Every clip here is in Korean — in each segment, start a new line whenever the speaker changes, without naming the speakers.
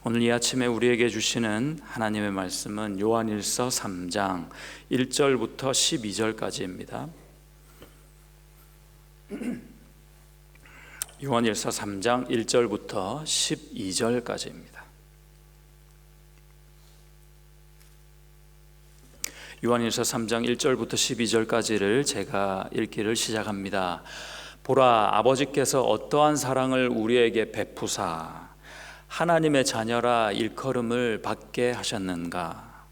오늘 이 아침에 우리에게 주시는 하나님의 말씀은 요한일서 3장 1절부터 12절까지입니다. 요한일서 3장 1절부터 12절까지입니다. 요한일서 3장 1절부터 12절까지를 제가 읽기를 시작합니다. 보라, 아버지께서 어떠한 사랑을 우리에게 베푸사 하나님의 자녀라 일컬음을 받게 하셨는가.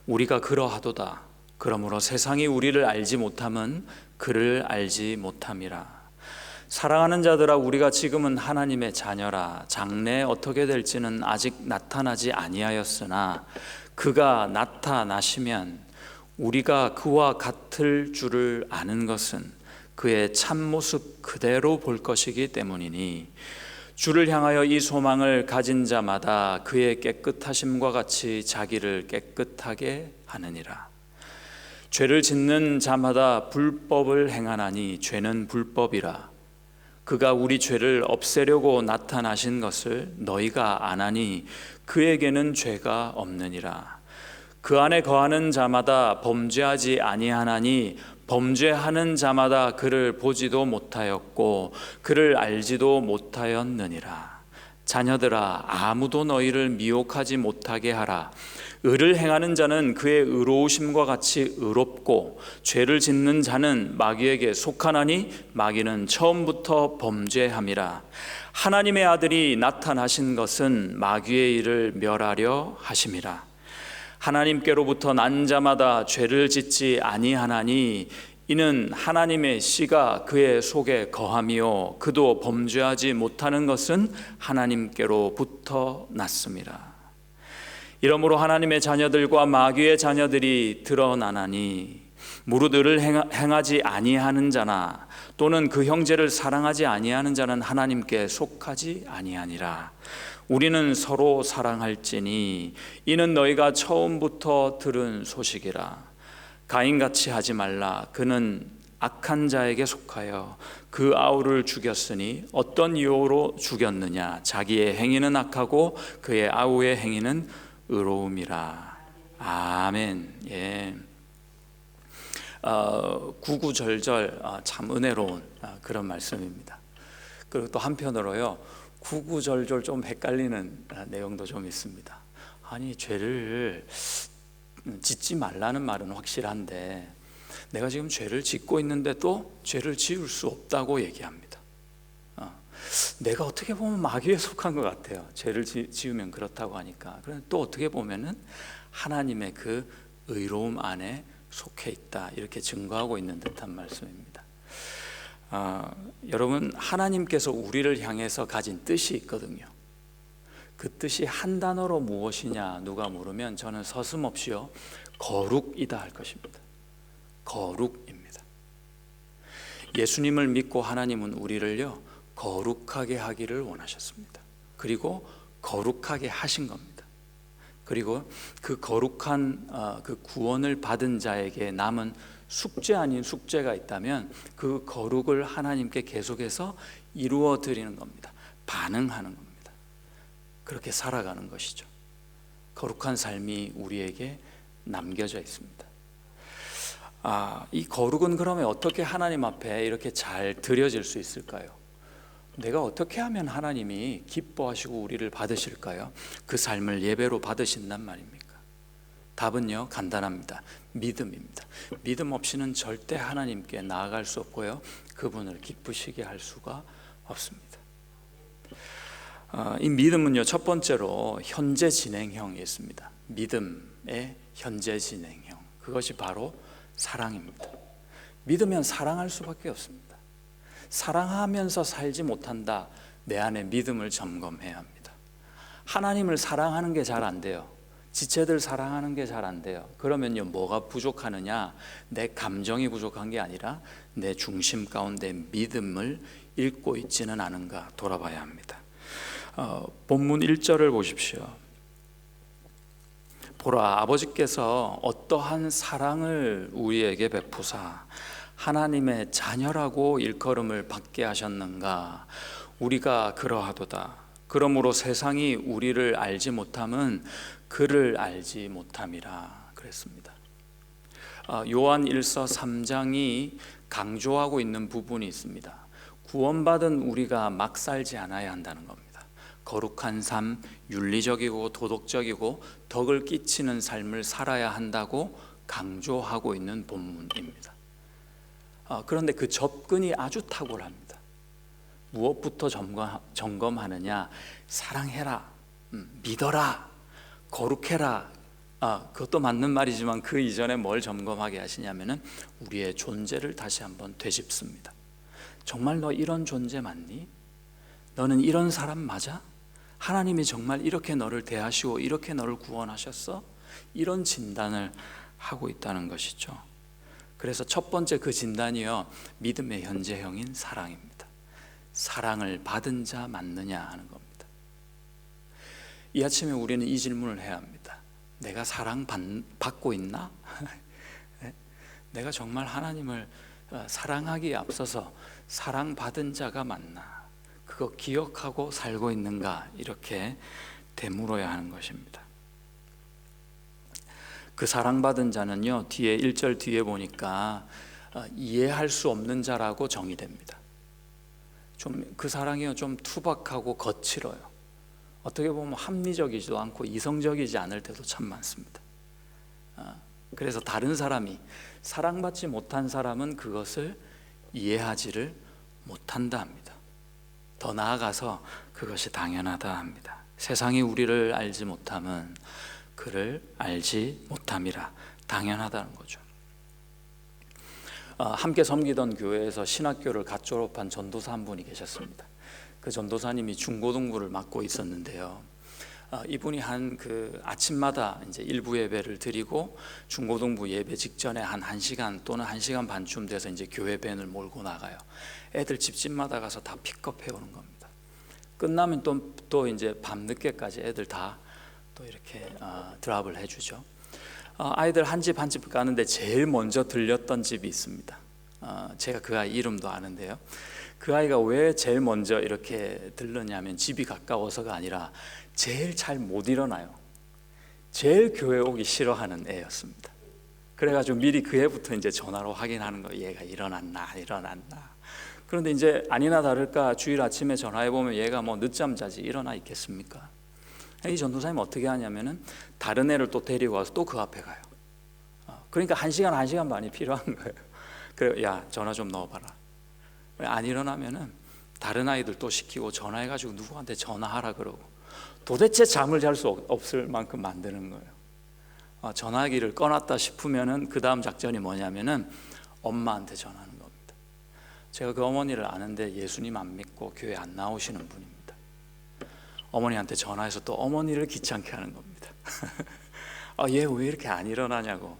우리가 그러하도다. 그러므로 세상이 우리를 알지 못함은 그를 알지 못함이라. 사랑하는 자들아, 우리가 지금은 하나님의 자녀라. 장래에 어떻게 될지는 아직 나타나지 아니하였으나 그가 나타나시면 우리가 그와 같을 줄을 아는 것은 그의 참모습 그대로 볼 것이기 때문이니, 주를 향하여 이 소망을 가진 자마다 그의 깨끗하심과 같이 자기를 깨끗하게 하느니라. 죄를 짓는 자마다 불법을 행하나니 죄는 불법이라. 그가 우리 죄를 없애려고 나타나신 것을 너희가 아나니 그에게는 죄가 없느니라. 그 안에 거하는 자마다 범죄하지 아니하나니 범죄하는 자마다 그를 보지도 못하였고 그를 알지도 못하였느니라. 자녀들아, 아무도 너희를 미혹하지 못하게 하라. 의를 행하는 자는 그의 의로우심과 같이 의롭고 죄를 짓는 자는 마귀에게 속하나니 마귀는 처음부터 범죄함이라. 하나님의 아들이 나타나신 것은 마귀의 일을 멸하려 하심이라. 하나님께로부터 난 자마다 죄를 짓지 아니하나니 이는 하나님의 씨가 그의 속에 거함이요 그도 범죄하지 못하는 것은 하나님께로부터 났음이라. 이러므로 하나님의 자녀들과 마귀의 자녀들이 드러나나니 무릇 의를 행하지 아니하는 자나 또는 그 형제를 사랑하지 아니하는 자는 하나님께 속하지 아니하니라. 우리는 서로 사랑할지니 이는 너희가 처음부터 들은 소식이라. 가인같이 하지 말라. 그는 악한 자에게 속하여 그 아우를 죽였으니 어떤 이유로 죽였느냐? 자기의 행위는 악하고 그의 아우의 행위는 의로움이라. 아멘. 예. 구구절절 참 은혜로운 그런 말씀입니다. 그리고 또 한편으로요, 구구절절 좀 헷갈리는 내용도 좀 있습니다. 아니, 죄를 짓지 말라는 말은 확실한데 내가 지금 죄를 짓고 있는데 또 죄를 지을 수 없다고 얘기합니다. 내가 어떻게 보면 마귀에 속한 것 같아요. 죄를 지으면 그렇다고 하니까. 그런데 또 어떻게 보면은 하나님의 그 의로움 안에 속해 있다, 이렇게 증거하고 있는 듯한 말씀입니다. 여러분, 하나님께서 우리를 향해서 가진 뜻이 있거든요. 그 뜻이 한 단어로 무엇이냐 누가 물으면 저는 서슴없이요, 거룩이다 할 것입니다. 거룩입니다. 예수님을 믿고 하나님은 우리를요 거룩하게 하기를 원하셨습니다. 그리고 거룩하게 하신 겁니다. 그리고 그 거룩한 그 구원을 받은 자에게 남은 숙제 아닌 숙제가 있다면 그 거룩을 하나님께 계속해서 이루어 드리는 겁니다. 반응하는 겁니다. 그렇게 살아가는 것이죠. 거룩한 삶이 우리에게 남겨져 있습니다. 이 거룩은 그러면 어떻게 하나님 앞에 이렇게 잘 드려질 수 있을까요? 내가 어떻게 하면 하나님이 기뻐하시고 우리를 받으실까요? 그 삶을 예배로 받으신단 말입니까? 답은요, 간단합니다. 믿음입니다. 믿음 없이는 절대 하나님께 나아갈 수 없고요, 그분을 기쁘시게 할 수가 없습니다. 이 믿음은요, 첫 번째로 현재 진행형이 있습니다. 믿음의 현재 진행형, 그것이 바로 사랑입니다. 믿으면 사랑할 수밖에 없습니다. 사랑하면서 살지 못한다. 내 안에 믿음을 점검해야 합니다. 하나님을 사랑하는 게 잘 안 돼요. 지체들 사랑하는 게 잘 안 돼요. 그러면요, 뭐가 부족하느냐? 내 감정이 부족한 게 아니라 내 중심 가운데 믿음을 잃고 있지는 않은가 돌아봐야 합니다. 본문 1절을 보십시오. 보라, 아버지께서 어떠한 사랑을 우리에게 베푸사 하나님의 자녀라고 일컬음을 받게 하셨는가. 우리가 그러하도다. 그러므로 세상이 우리를 알지 못함은 그를 알지 못함이라 그랬습니다. 요한 1서 3장이 강조하고 있는 부분이 있습니다. 구원받은 우리가 막 살지 않아야 한다는 겁니다. 거룩한 삶, 윤리적이고 도덕적이고 덕을 끼치는 삶을 살아야 한다고 강조하고 있는 본문입니다. 그런데 그 접근이 아주 탁월합니다. 무엇부터 점검하느냐? 사랑해라, 믿어라, 거룩해라. 그것도 맞는 말이지만 그 이전에 뭘 점검하게 하시냐면은 우리의 존재를 다시 한번 되짚습니다. 정말 너 이런 존재 맞니? 너는 이런 사람 맞아? 하나님이 정말 이렇게 너를 대하시고 이렇게 너를 구원하셨어? 이런 진단을 하고 있다는 것이죠. 그래서 첫 번째 그 진단이요, 믿음의 현재형인 사랑입니다. 사랑을 받은 자 맞느냐 하는 겁니다. 이 아침에 우리는 이 질문을 해야 합니다. 내가 사랑받고 있나? 내가 정말 하나님을 사랑하기에 앞서서 사랑받은 자가 맞나? 그거 기억하고 살고 있는가? 이렇게 되물어야 하는 것입니다. 그 사랑받은 자는요, 뒤에 1절 뒤에 보니까 이해할 수 없는 자라고 정의됩니다. 좀 그 사랑이요, 좀 투박하고 거칠어요. 어떻게 보면 합리적이지도 않고 이성적이지 않을 때도 참 많습니다. 그래서 다른 사람이, 사랑받지 못한 사람은 그것을 이해하지를 못한다 합니다. 더 나아가서 그것이 당연하다 합니다. 세상이 우리를 알지 못함은 그를 알지 못함이라, 당연하다는 거죠. 함께 섬기던 교회에서 신학교를 갓 졸업한 전도사 한 분이 계셨습니다. 그 전도사님이 중고등부를 맡고 있었는데요. 이분이 아침마다 이제 일부 예배를 드리고 중고등부 예배 직전에 한 1시간 또는 1시간 반쯤 돼서 이제 교회 밴을 몰고 나가요. 애들 집집마다 가서 다 픽업해 오는 겁니다. 끝나면 또 이제 밤늦게까지 애들 다 또 이렇게 드랍을 해주죠. 아이들 한 집 한 집 가는데 제일 먼저 들렸던 집이 있습니다. 제가 그 아이 이름도 아는데요. 그 아이가 왜 제일 먼저 이렇게 들렀냐면 집이 가까워서가 아니라 제일 잘 못 일어나요. 제일 교회 오기 싫어하는 애였습니다. 그래가지고 미리 그 애부터 이제 전화로 확인하는 거예요. 얘가 일어났나. 그런데 이제 아니나 다를까 주일 아침에 전화해 보면 얘가 뭐 늦잠 자지 일어나 있겠습니까? 이 전도사님 어떻게 하냐면은 다른 애를 또 데리고 와서 또 그 앞에 가요. 그러니까 1시간 반이 필요한 거예요. 그래, 야 전화 좀 넣어봐라. 안 일어나면은 다른 아이들 또 시키고 전화해가지고 누구한테 전화하라 그러고 도대체 잠을 잘 수 없을 만큼 만드는 거예요. 전화기를 꺼놨다 싶으면은 그 다음 작전이 뭐냐면은 엄마한테 전화하는 겁니다. 제가 그 어머니를 아는데 예수님 안 믿고 교회 안 나오시는 분입니다. 어머니한테 전화해서 또 어머니를 귀찮게 하는 겁니다. 얘 왜 이렇게 안 일어나냐고.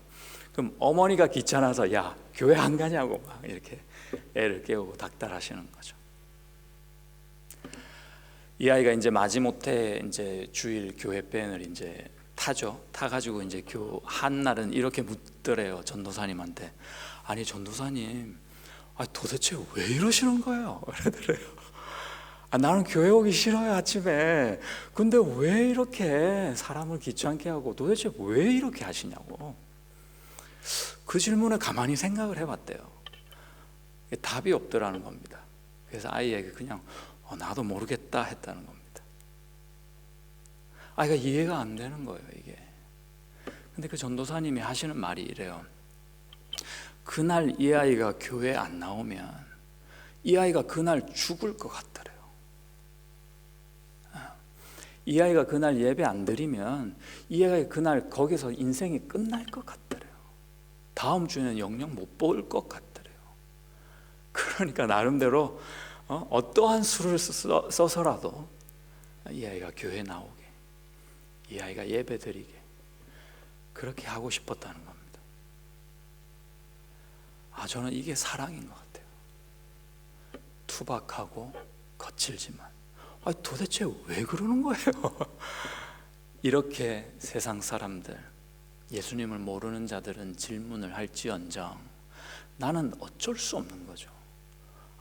그럼 어머니가 귀찮아서 야 교회 안 가냐고 막 이렇게 애를 깨우고 닥달하시는 거죠. 이 아이가 이제 마지못해 이제 주일 교회 밴을 이제 타죠. 타가지고 이제 한 날은 이렇게 묻더래요, 전도사님한테. 아니 전도사님, 도대체 왜 이러시는 거예요? 그러더래요. 나는 교회 오기 싫어요 아침에. 근데 왜 이렇게 사람을 귀찮게 하고 도대체 왜 이렇게 하시냐고. 그 질문에 가만히 생각을 해봤대요. 답이 없더라는 겁니다. 그래서 아이에게 그냥 나도 모르겠다 했다는 겁니다. 아이가 이해가 안 되는 거예요 이게. 근데 그 전도사님이 하시는 말이 이래요. 그날 이 아이가 교회 안 나오면 이 아이가 그날 죽을 것 같더래요. 이 아이가 그날 예배 안 드리면 이 아이가 그날 거기서 인생이 끝날 것 같더래요. 다음 주에는 영영 못 볼 것 같더래요. 그러니까 나름대로 어떠한 수를 써서라도 이 아이가 교회 나오게, 이 아이가 예배 드리게 그렇게 하고 싶었다는 겁니다. 저는 이게 사랑인 것 같아요. 투박하고 거칠지만 도대체 왜 그러는 거예요? 이렇게 세상 사람들, 예수님을 모르는 자들은 질문을 할지언정 나는 어쩔 수 없는 거죠.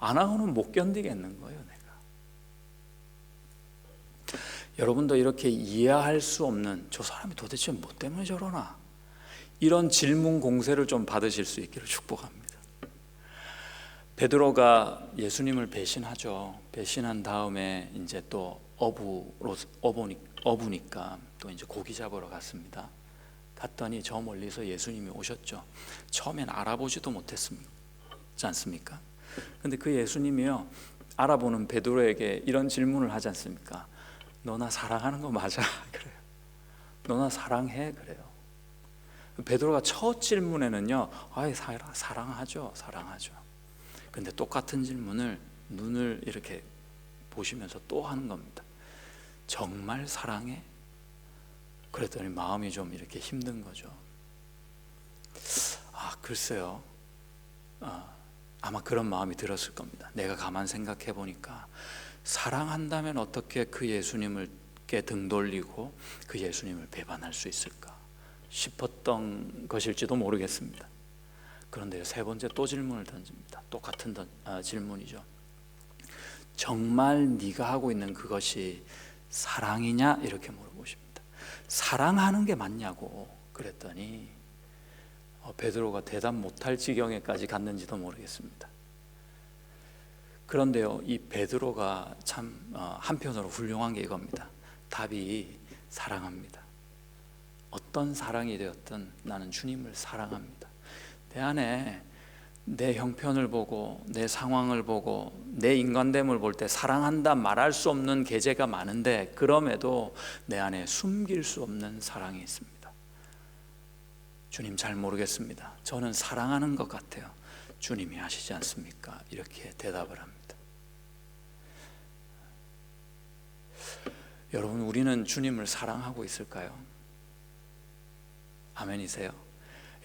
안 하고는 못 견디겠는 거예요 내가. 여러분도 이렇게 이해할 수 없는, 저 사람이 도대체 뭐 때문에 저러나, 이런 질문 공세를 좀 받으실 수 있기를 축복합니다. 베드로가 예수님을 배신하죠. 배신한 다음에 이제 또 어부니까 또 이제 고기 잡으러 갔습니다. 갔더니 저 멀리서 예수님이 오셨죠. 처음엔 알아보지도 못했지 않습니까? 근데 그 예수님이요, 알아보는 베드로에게 이런 질문을 하지 않습니까? 너 나 사랑하는 거 맞아? 그래요. 너 나 사랑해? 그래요. 베드로가 첫 질문에는요, 사랑하죠. 근데 똑같은 질문을 눈을 이렇게 보시면서 또 하는 겁니다. 정말 사랑해? 그랬더니 마음이 좀 이렇게 힘든 거죠. 글쎄요. 아마 그런 마음이 들었을 겁니다. 내가 가만 생각해 보니까 사랑한다면 어떻게 그 예수님께 등 돌리고 그 예수님을 배반할 수 있을까 싶었던 것일지도 모르겠습니다. 그런데 세 번째 또 질문을 던집니다. 똑같은 질문이죠. 정말 네가 하고 있는 그것이 사랑이냐? 이렇게 물어보십니다. 사랑하는 게 맞냐고 그랬더니 베드로가 대답 못할 지경에까지 갔는지도 모르겠습니다. 그런데요, 이 베드로가 참 한편으로 훌륭한 게 이겁니다. 답이 사랑합니다. 어떤 사랑이 되었든 나는 주님을 사랑합니다. 내 안에 내 형편을 보고 내 상황을 보고 내 인간됨을 볼 때 사랑한다 말할 수 없는 계제가 많은데, 그럼에도 내 안에 숨길 수 없는 사랑이 있습니다. 주님 잘 모르겠습니다. 저는 사랑하는 것 같아요. 주님이 하시지 않습니까? 이렇게 대답을 합니다. 여러분, 우리는 주님을 사랑하고 있을까요? 아멘이세요?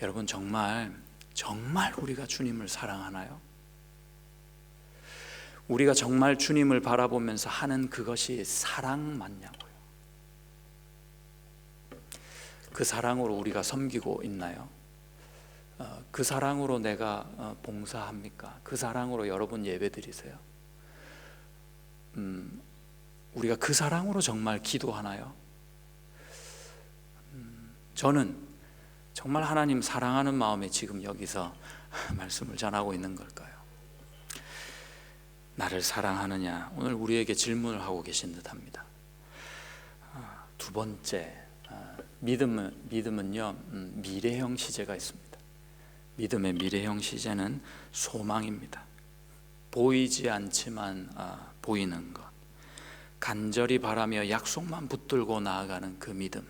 여러분, 정말 우리가 주님을 사랑하나요? 우리가 정말 주님을 바라보면서 하는 그것이 사랑 맞냐고요? 그 사랑으로 우리가 섬기고 있나요? 그 사랑으로 내가 봉사합니까? 그 사랑으로 여러분 예배드리세요? 우리가 그 사랑으로 정말 기도하나요? 저는 정말 하나님 사랑하는 마음에 지금 여기서 말씀을 전하고 있는 걸까요? 나를 사랑하느냐? 오늘 우리에게 질문을 하고 계신 듯합니다. 두 번째, 믿음은요, 미래형 시제가 있습니다. 믿음의 미래형 시제는 소망입니다. 보이지 않지만 보이는 것, 간절히 바라며 약속만 붙들고 나아가는 그 믿음,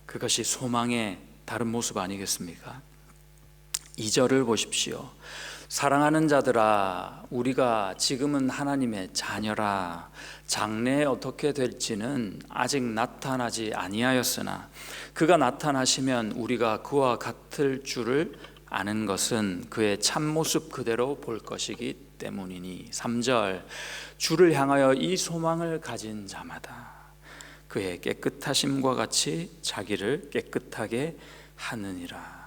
그것이 소망의 다른 모습 아니겠습니까? 2절을 보십시오. 사랑하는 자들아, 우리가 지금은 하나님의 자녀라. 장래에 어떻게 될지는 아직 나타나지 아니하였으나 그가 나타나시면 우리가 그와 같을 줄을 아는 것은 그의 참모습 그대로 볼 것이기 때문이니. 3절, 주를 향하여 이 소망을 가진 자마다 그의 깨끗하심과 같이 자기를 깨끗하게 하느니라.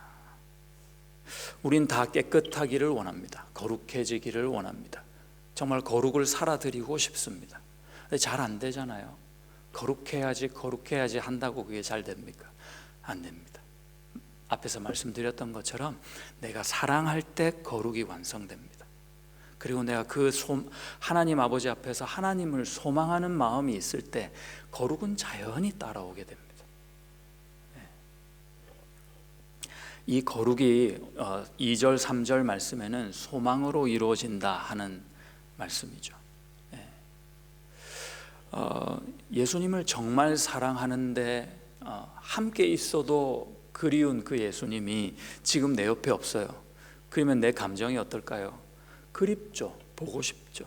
우린 다 깨끗하기를 원합니다. 거룩해지기를 원합니다. 정말 거룩을 살아드리고 싶습니다. 근데 잘 안 되잖아요. 거룩해야지 한다고 그게 잘 됩니까? 안 됩니다. 앞에서 말씀드렸던 것처럼 내가 사랑할 때 거룩이 완성됩니다. 그리고 내가 하나님 아버지 앞에서 하나님을 소망하는 마음이 있을 때 거룩은 자연히 따라오게 됩니다. 이 거룩이 2절 3절 말씀에는 소망으로 이루어진다 하는 말씀이죠. 예수님을 정말 사랑하는데 함께 있어도 그리운 그 예수님이 지금 내 옆에 없어요. 그러면 내 감정이 어떨까요? 그립죠. 보고 싶죠.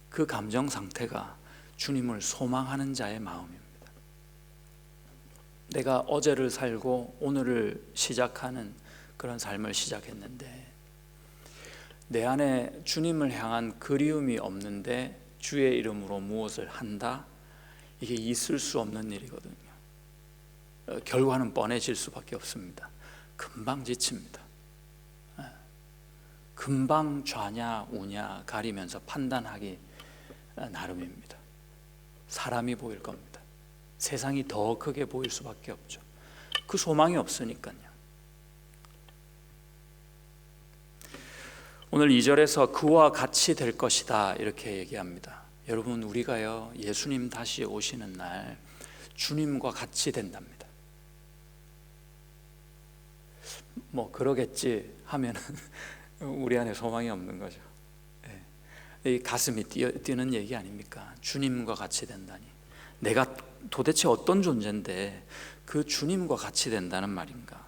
그 감정 상태가 주님을 소망하는 자의 마음입니다. 내가 어제를 살고 오늘을 시작하는 그런 삶을 시작했는데 내 안에 주님을 향한 그리움이 없는데 주의 이름으로 무엇을 한다? 이게 있을 수 없는 일이거든요. 결과는 뻔해질 수밖에 없습니다. 금방 지칩니다. 금방 좌냐 우냐 가리면서 판단하기 나름입니다. 사람이 보일 겁니다. 세상이 더 크게 보일 수밖에 없죠. 그 소망이 없으니까요. 오늘 2절에서 그와 같이 될 것이다 이렇게 얘기합니다. 여러분, 우리가요 예수님 다시 오시는 날 주님과 같이 된답니다. 뭐 그러겠지 하면은 우리 안에 소망이 없는 거죠. 이 가슴이 뛰는 얘기 아닙니까? 주님과 같이 된다니, 내가 도대체 어떤 존재인데 그 주님과 같이 된다는 말인가?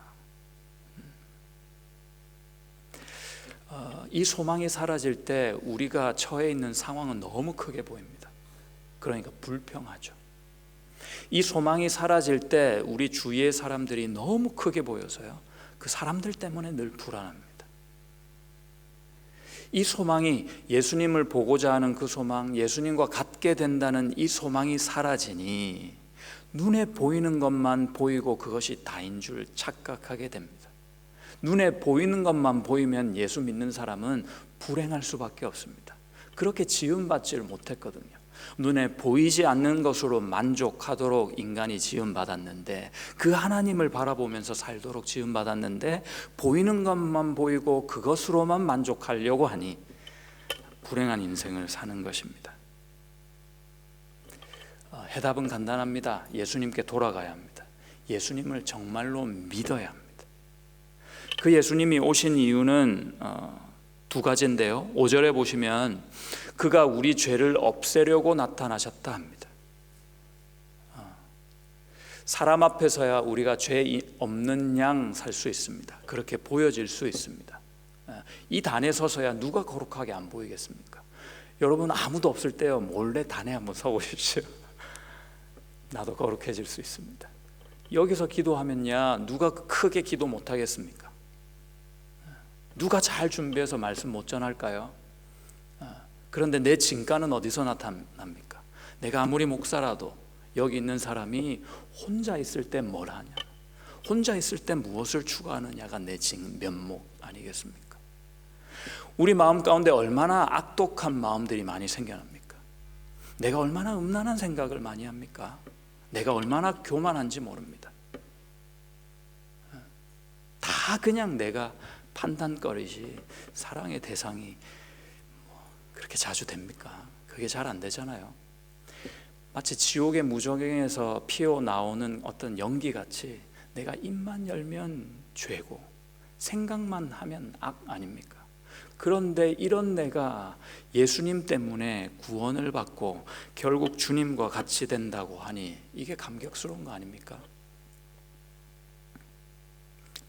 이 소망이 사라질 때 우리가 처해 있는 상황은 너무 크게 보입니다. 그러니까 불평하죠. 이 소망이 사라질 때 우리 주위의 사람들이 너무 크게 보여서요, 그 사람들 때문에 늘 불안합니다. 이 소망이, 예수님을 보고자 하는 그 소망, 예수님과 같게 된다는 이 소망이 사라지니 눈에 보이는 것만 보이고 그것이 다인 줄 착각하게 됩니다. 눈에 보이는 것만 보이면 예수 믿는 사람은 불행할 수밖에 없습니다. 그렇게 지음받지를 못했거든요. 눈에 보이지 않는 것으로 만족하도록 인간이 지음받았는데, 그 하나님을 바라보면서 살도록 지음받았는데 보이는 것만 보이고 그것으로만 만족하려고 하니 불행한 인생을 사는 것입니다. 해답은 간단합니다. 예수님께 돌아가야 합니다. 예수님을 정말로 믿어야 합니다. 그 예수님이 오신 이유는 두 가지인데요, 5절에 보시면 그가 우리 죄를 없애려고 나타나셨다 합니다. 사람 앞에서야 우리가 죄 없는 양 살 수 있습니다. 그렇게 보여질 수 있습니다. 이 단에 서서야 누가 거룩하게 안 보이겠습니까? 여러분, 아무도 없을 때요 몰래 단에 한번 서보십시오. 나도 거룩해질 수 있습니다. 여기서 기도하면야 누가 크게 기도 못하겠습니까? 누가 잘 준비해서 말씀 못 전할까요? 그런데 내 진가는 어디서 나타납니까? 내가 아무리 목사라도 여기 있는 사람이 혼자 있을 때 뭘 하냐, 혼자 있을 때 무엇을 추구하느냐가 내 면목 아니겠습니까? 우리 마음 가운데 얼마나 악독한 마음들이 많이 생겨납니까? 내가 얼마나 음란한 생각을 많이 합니까? 내가 얼마나 교만한지 모릅니다. 다 그냥 내가 판단거리지 사랑의 대상이 그렇게 자주 됩니까? 그게 잘 안 되잖아요. 마치 지옥의 무저갱에서 피어 나오는 어떤 연기같이 내가 입만 열면 죄고 생각만 하면 악 아닙니까? 그런데 이런 내가 예수님 때문에 구원을 받고 결국 주님과 같이 된다고 하니 이게 감격스러운 거 아닙니까?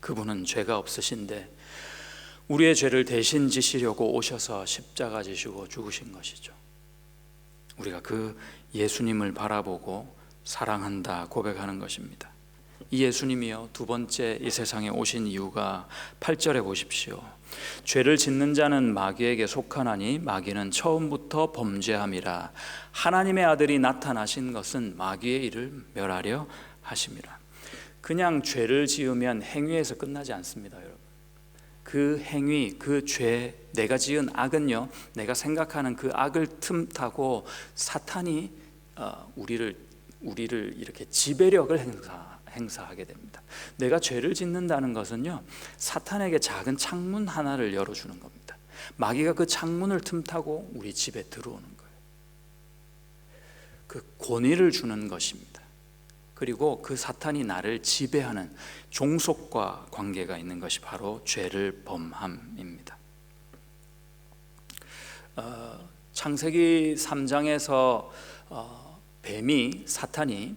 그분은 죄가 없으신데 우리의 죄를 대신 지시려고 오셔서 십자가 지시고 죽으신 것이죠. 우리가 그 예수님을 바라보고 사랑한다 고백하는 것입니다. 이 예수님이요, 두 번째 이 세상에 오신 이유가 8절에 보십시오. 죄를 짓는 자는 마귀에게 속하나니 마귀는 처음부터 범죄함이라. 하나님의 아들이 나타나신 것은 마귀의 일을 멸하려 하심이라. 그냥 죄를 지으면 행위에서 끝나지 않습니다, 여러분. 그 행위, 그 죄, 내가 지은 악은요, 내가 생각하는 그 악을 틈타고 사탄이 우리를 이렇게 지배력을 행사하게 됩니다. 내가 죄를 짓는다는 것은요, 사탄에게 작은 창문 하나를 열어주는 겁니다. 마귀가 그 창문을 틈타고 우리 집에 들어오는 거예요. 그 권위를 주는 것입니다. 그리고 그 사탄이 나를 지배하는 종속과 관계가 있는 것이 바로 죄를 범함입니다. 창세기 3장에서 뱀이, 사탄이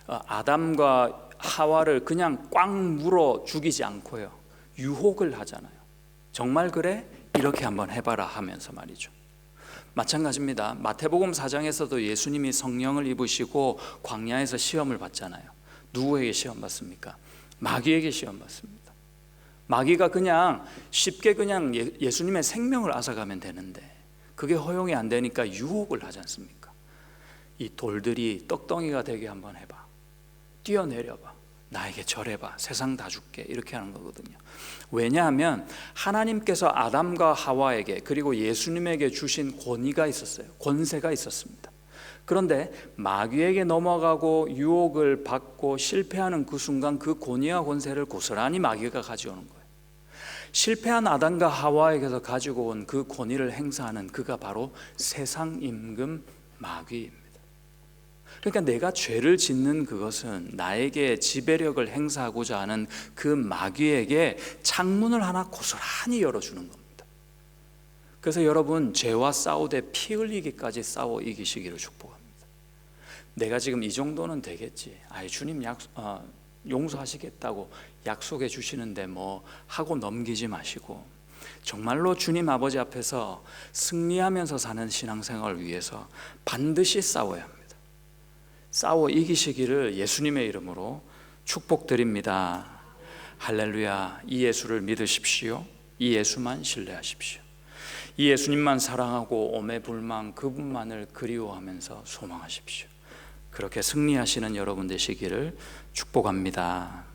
아담과 하와를 그냥 꽉 물어 죽이지 않고요, 유혹을 하잖아요. 정말 그래? 이렇게 한번 해봐라 하면서 말이죠. 마찬가지입니다. 마태복음 4장에서도 예수님이 성령을 입으시고 광야에서 시험을 받잖아요. 누구에게 시험 받습니까? 마귀에게 시험 받습니다. 마귀가 그냥 쉽게 그냥 예수님의 생명을 앗아가면 되는데 그게 허용이 안 되니까 유혹을 하지 않습니까? 이 돌들이 떡덩이가 되게 한번 해봐, 뛰어내려봐, 나에게 절해봐, 세상 다 줄게, 이렇게 하는 거거든요. 왜냐하면 하나님께서 아담과 하와에게 그리고 예수님에게 주신 권위가 있었어요. 권세가 있었습니다. 그런데 마귀에게 넘어가고 유혹을 받고 실패하는 그 순간 그 권위와 권세를 고스란히 마귀가 가져오는 거예요. 실패한 아담과 하와에게서 가지고 온 그 권위를 행사하는 그가 바로 세상 임금 마귀입니다. 그러니까 내가 죄를 짓는 그것은 나에게 지배력을 행사하고자 하는 그 마귀에게 창문을 하나 고스란히 열어주는 겁니다. 그래서 여러분, 죄와 싸우되 피 흘리기까지 싸워 이기시기를 축복합니다. 내가 지금 이 정도는 되겠지, 주님 용서하시겠다고 약속해 주시는데 뭐 하고 넘기지 마시고, 정말로 주님 아버지 앞에서 승리하면서 사는 신앙생활을 위해서 반드시 싸워야 합니다. 싸워 이기시기를 예수님의 이름으로 축복드립니다. 할렐루야. 이 예수를 믿으십시오. 이 예수만 신뢰하십시오. 이 예수님만 사랑하고 오매불망 그분만을 그리워하면서 소망하십시오. 그렇게 승리하시는 여러분 되시기를 축복합니다.